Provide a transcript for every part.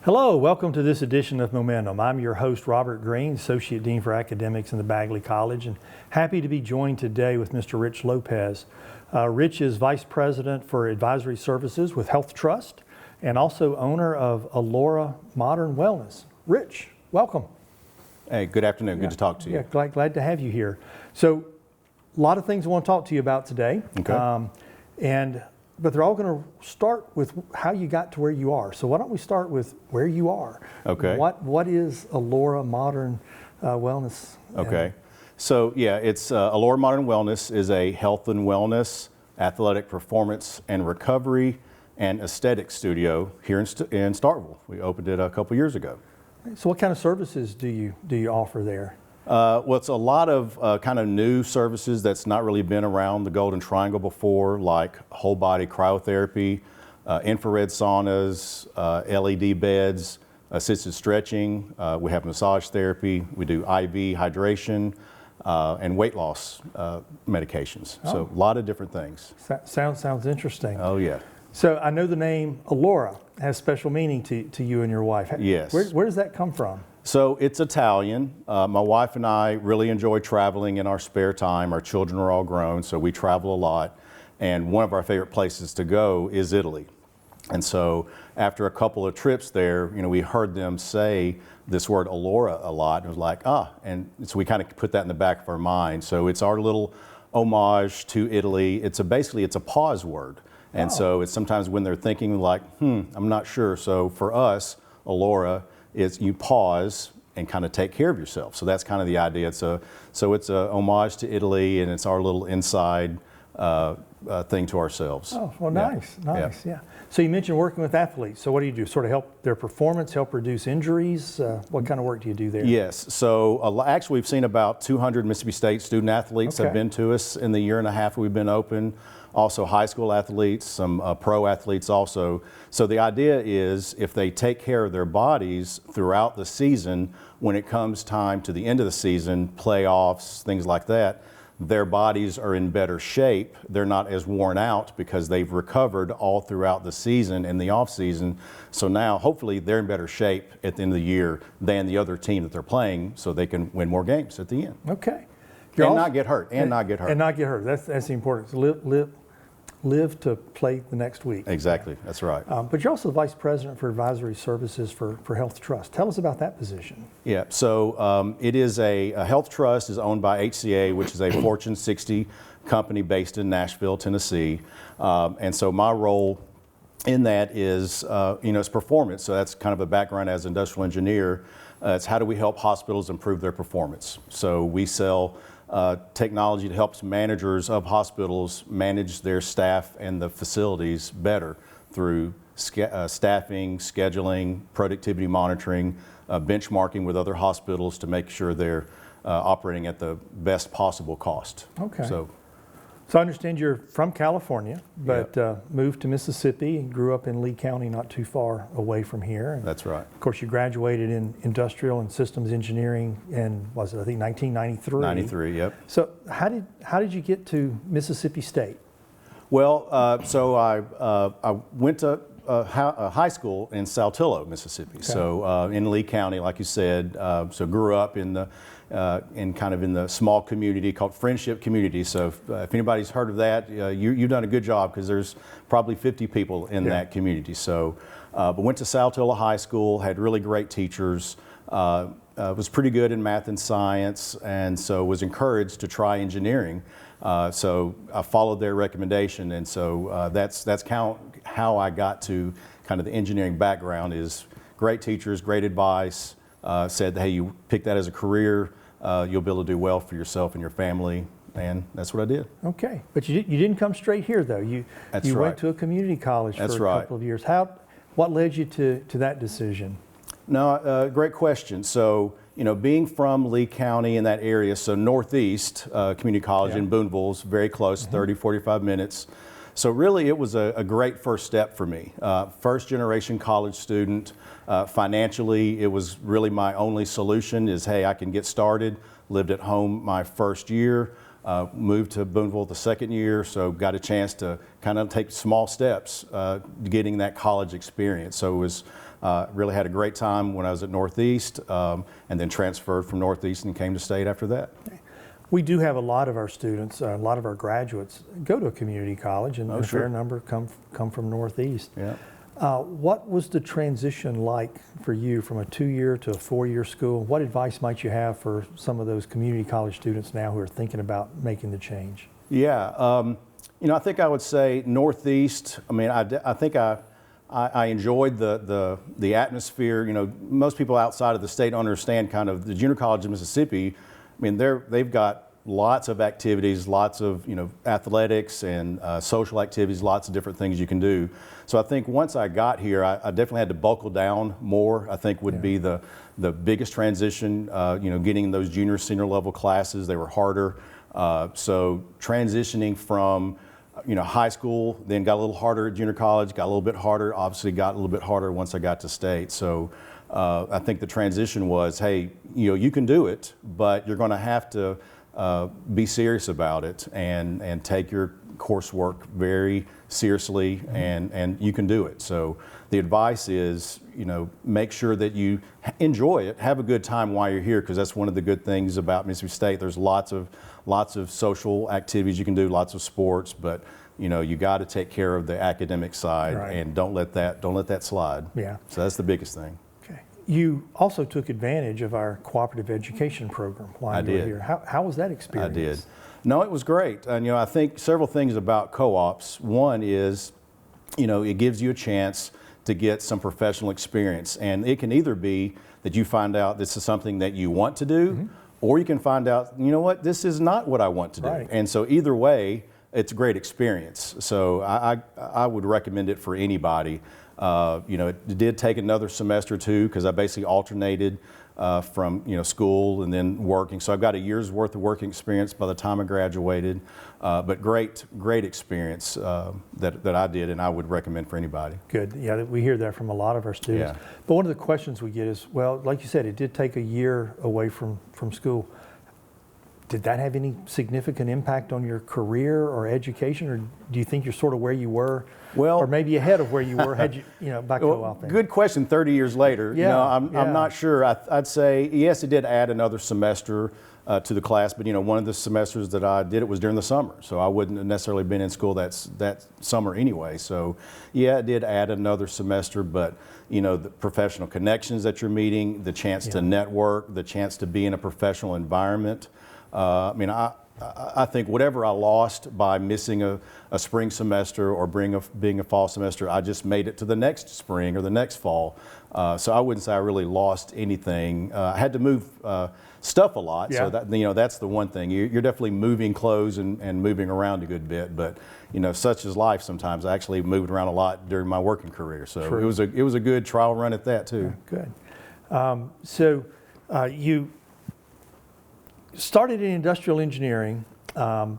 Hello, welcome to this edition of Momentum. I'm your host, Robert Green, Associate Dean for Academics in the Bagley College, and happy to be joined today with Mr. Rich Lopez. Rich is Vice President for Advisory Services with HealthTrust and also owner of Allora Modern Wellness. Rich, welcome. Hey, good afternoon. Good to talk to you. Yeah, glad to have you here. So, a lot of things I want to talk to you about today. Okay. But they're all going to start with how you got to where you are. So why don't we start with where you are? Okay. What is Allora Modern Wellness? Okay. So yeah, it's Allora Modern Wellness is a health and wellness, athletic performance and recovery, and aesthetic studio here in Starkville. We opened it a couple years ago. So what kind of services do you offer there? Well, it's a lot of kind of new services that's not really been around the Golden Triangle before, like whole body cryotherapy, infrared saunas, LED beds, assisted stretching. We have massage therapy. We do IV hydration and weight loss medications. Oh. So a lot of different things. Sounds interesting. Oh yeah. So I know the name Allora has special meaning to you and your wife. Yes. Where does that come from? So it's Italian. My wife and I really enjoy traveling in our spare time. Our children are all grown, so we travel a lot. And one of our favorite places to go is Italy. And so after a couple of trips there, we heard them say this word Allora a lot. It was like, and so we kind of put that in the back of our mind. So it's our little homage to Italy. Basically it's a pause word. And so it's sometimes when they're thinking like, I'm not sure. So for us, Allora is you pause and kind of take care of yourself. So that's kind of the idea. It's a homage to Italy, and it's our little inside thing to ourselves. Oh, well, nice. Yeah. So you mentioned working with athletes. So what do you do? Sort of help their performance, help reduce injuries? What kind of work do you do there? Yes. So actually, we've seen about 200 Mississippi State student athletes have been to us in the year and a half we've been open. Also high school athletes, some pro athletes also. So the idea is if they take care of their bodies throughout the season, when it comes time to the end of the season, playoffs, things like that, their bodies are in better shape. They're not as worn out because they've recovered all throughout the season and the off season. So now hopefully they're in better shape at the end of the year than the other team that they're playing, so they can win more games at the end. Okay. Not get hurt. And not get hurt. That's the importance. Live to play the next week. Exactly, that's right. But you're also the Vice President for Advisory Services for HealthTrust. Tell us about that position. Yeah, so it is a HealthTrust is owned by HCA, which is a Fortune 60 company based in Nashville, Tennessee. And so my role in that is, it's performance. So that's kind of a background as an industrial engineer. It's how do we help hospitals improve their performance? So we sell technology that helps managers of hospitals manage their staff and the facilities better through staffing, scheduling, productivity monitoring, benchmarking with other hospitals to make sure they're operating at the best possible cost. Okay. So I understand you're from California, but moved to Mississippi and grew up in Lee County, not too far away from here. And that's right. Of course, you graduated in industrial and systems engineering in, I think 1993? 93, yep. So how did you get to Mississippi State? Well, so I went to high school in Saltillo, Mississippi. Okay. So in Lee County, like you said, so grew up in the in the small community called Friendship Community. So if anybody's heard of that, you've done a good job because there's probably 50 people in that community. So, but went to Saltillo High School, had really great teachers, was pretty good in math and science, and so was encouraged to try engineering. So I followed their recommendation, and so that's how I got to kind of the engineering background. Is great teachers, great advice. Said, hey, you pick that as a career, you'll be able to do well for yourself and your family, and that's what I did. Okay, but you didn't come straight here though. You went to a community college for a couple of years. What led you to that decision? No, great question. So being from Lee County in that area, so Northeast Community College in Boonville is very close, 30, 45 minutes. So really it was a great first step for me. First generation college student. Financially, it was really my only solution is, hey, I can get started. Lived at home my first year, moved to Boonville the second year, so got a chance to kind of take small steps getting that college experience. So it was Really had a great time when I was at Northeast, and then transferred from Northeast and came to State after that. We do have a lot of our students, a lot of our graduates go to a community college, and a sure. fair number come from Northeast. Yeah. What was the transition like for you from a 2-year to a 4-year school? What advice might you have for some of those community college students now who are thinking about making the change? Yeah, I think I would say Northeast. I mean, I think I enjoyed the atmosphere. Most people outside of the state don't understand kind of the junior college of Mississippi. I mean, they've got lots of activities, lots of athletics and social activities, lots of different things you can do. So I think once I got here, I definitely had to buckle down more. I think would be the biggest transition. Getting those junior, senior level classes, they were harder. So transitioning from high school, then got a little harder at junior college, got a little bit harder. Obviously, got a little bit harder once I got to State. So. I think the transition was, hey, you can do it, but you're going to have to be serious about it and take your coursework very seriously, and you can do it. So the advice is, make sure that you enjoy it, have a good time while you're here, because that's one of the good things about Mississippi State. There's lots of social activities you can do, lots of sports, but you got to take care of the academic side, right. And don't let that slide. Yeah. So that's the biggest thing. You also took advantage of our cooperative education program while you were here. How was that experience? I did. No, it was great. And I think several things about co-ops. One is, it gives you a chance to get some professional experience, and it can either be that you find out this is something that you want to do, or you can find out, this is not what I want to do. Right. And so either way, it's a great experience. So I would recommend it for anybody. It did take another semester too, because I basically alternated from school and then working. So I've got a year's worth of working experience by the time I graduated. But great experience that I did, and I would recommend for anybody. Good. Yeah, we hear that from a lot of our students. Yeah. But one of the questions we get is, well, like you said, it did take a year away from school. Did that have any significant impact on your career or education, or do you think you're sort of where you were, or maybe ahead of where you were had you, by co-op? Good question. 30 years later, I'm not sure. I'd say yes, it did add another semester to the class, but one of the semesters that I did it was during the summer, so I wouldn't have necessarily been in school that summer anyway. So yeah, it did add another semester, but the professional connections that you're meeting, the chance to network, the chance to be in a professional environment. I think whatever I lost by missing a spring semester or being a fall semester, I just made it to the next spring or the next fall. So I wouldn't say I really lost anything. I had to move stuff a lot, so that that's the one thing. You're definitely moving clothes and moving around a good bit, but such is life sometimes. I actually moved around a lot during my working career, so it was a good trial run at that too. Yeah, good. You started in industrial engineering, but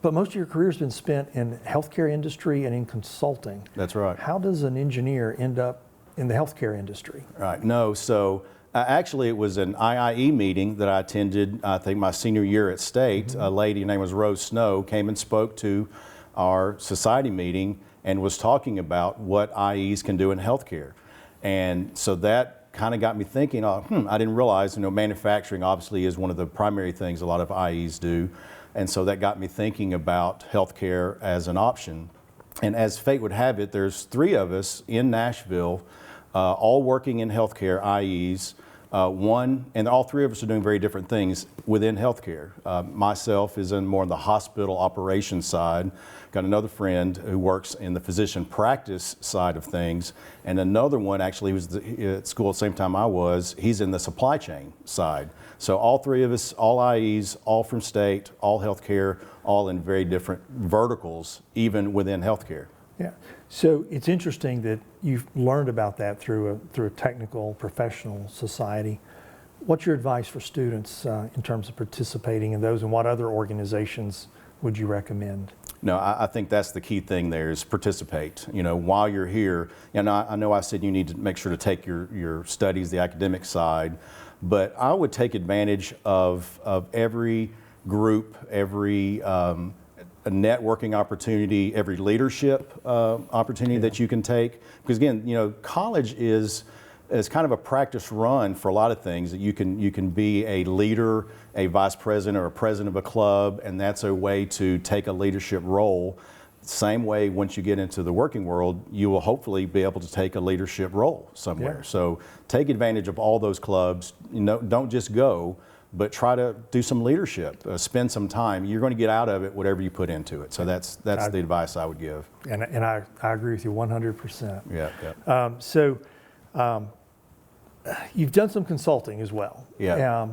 most of your career has been spent in healthcare industry and in consulting. That's right. How does an engineer end up in the healthcare industry? Right. No, so actually it was an IIE meeting that I attended, I think my senior year at State. A lady, her name was Rose Snow, came and spoke to our society meeting and was talking about what IEs can do in healthcare. And so that kind of got me thinking, I didn't realize, manufacturing obviously is one of the primary things a lot of IEs do. And so that got me thinking about healthcare as an option. And as fate would have it, there's 3 of us in Nashville, all working in healthcare, IEs. And all 3 of us are doing very different things within healthcare. Myself is in more on the hospital operations side. Got another friend who works in the physician practice side of things, and another one actually was at school at the same time I was. He's in the supply chain side. So all 3 of us, all IEs, all from State, all healthcare, all in very different verticals, even within healthcare. Yeah. So it's interesting that you've learned about that through a technical professional society. What's your advice for students in terms of participating in those, and what other organizations would you recommend? No, I think that's the key thing there is participate. While you're here, and I know I said you need to make sure to take your studies, the academic side, but I would take advantage of every group, every a networking opportunity, every leadership opportunity that you can take. Because again, college is, as kind of a practice run for a lot of things. That you can be a leader, a vice president, or a president of a club, and that's a way to take a leadership role. Same way, once you get into the working world, you will hopefully be able to take a leadership role somewhere. Yeah. So take advantage of all those clubs. Don't just go, but try to do some leadership. Spend some time. You're going to get out of it whatever you put into it. So that's the advice I would give. And I agree with you 100%. Yeah. You've done some consulting as well. Yeah.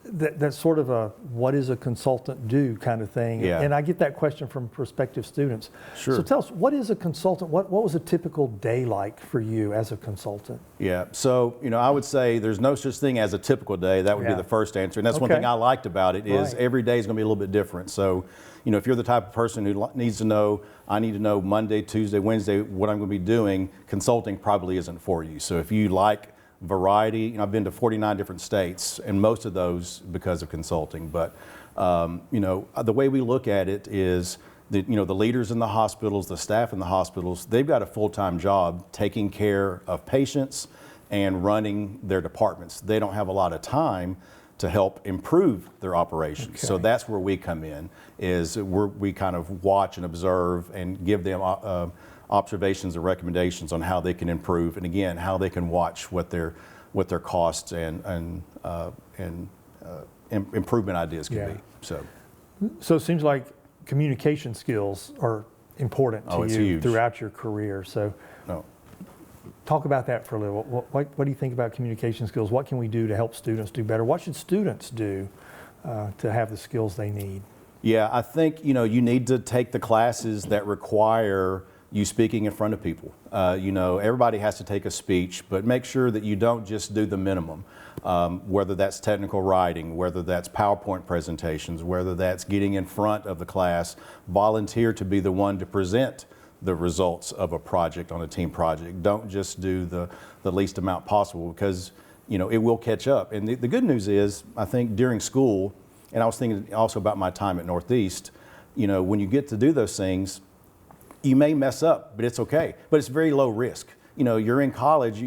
That's sort of a what does a consultant do kind of thing. Yeah. And I get that question from prospective students. Sure. So tell us, what is a consultant? What was a typical day like for you as a consultant? Yeah. So, I would say there's no such thing as a typical day. That would be the first answer. And that's one thing I liked about it is every day is going to be a little bit different. So, if you're the type of person who needs to know, I need to know Monday, Tuesday, Wednesday, what I'm going to be doing, consulting probably isn't for you. So if you like variety, I've been to 49 different states, and most of those because of consulting. But the way we look at it is the leaders in the hospitals, the staff in the hospitals, they've got a full-time job taking care of patients and running their departments. They don't have a lot of time to help improve their operations. Okay. So that's where we come in, is we kind of watch and observe and give them observations and recommendations on how they can improve, and again, how they can watch what their costs and improvement ideas can be. So it seems like communication skills are important to you huge. Throughout your career. So talk about that for a little. What do you think about communication skills? What can we do to help students do better? What should students do to have the skills they need? Yeah, I think you need to take the classes that require you speaking in front of people. Everybody has to take a speech, but make sure that you don't just do the minimum, whether that's technical writing, whether that's PowerPoint presentations, whether that's getting in front of the class, volunteer to be the one to present the results of a project on a team project. Don't just do the least amount possible, because it will catch up. And the good news is, I think during school, and I was thinking also about my time at Northeast, when you get to do those things, you may mess up, but it's okay. But it's very low risk. You're in college,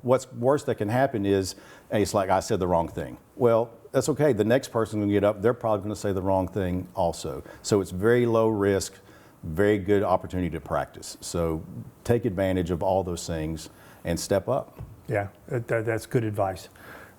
what's worst that can happen is, hey, it's like I said the wrong thing. Well, that's okay. The next person will get up, they're probably going to say the wrong thing also. So it's very low risk, very good opportunity to practice. So take advantage of all those things and step up. Yeah, that's good advice.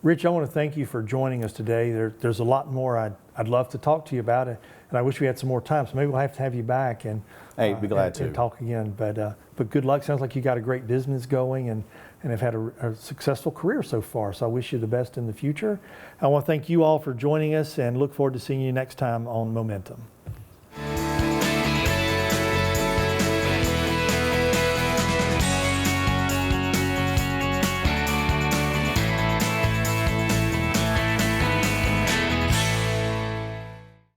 Rich, I want to thank you for joining us today. There's a lot more I'd love to talk to you about it, and I wish we had some more time, so maybe we'll have to have you back and be glad to talk again. But good luck. Sounds like you got a great business going and have had a successful career so far, so I wish you the best in the future. I want to thank you all for joining us and look forward to seeing you next time on Momentum.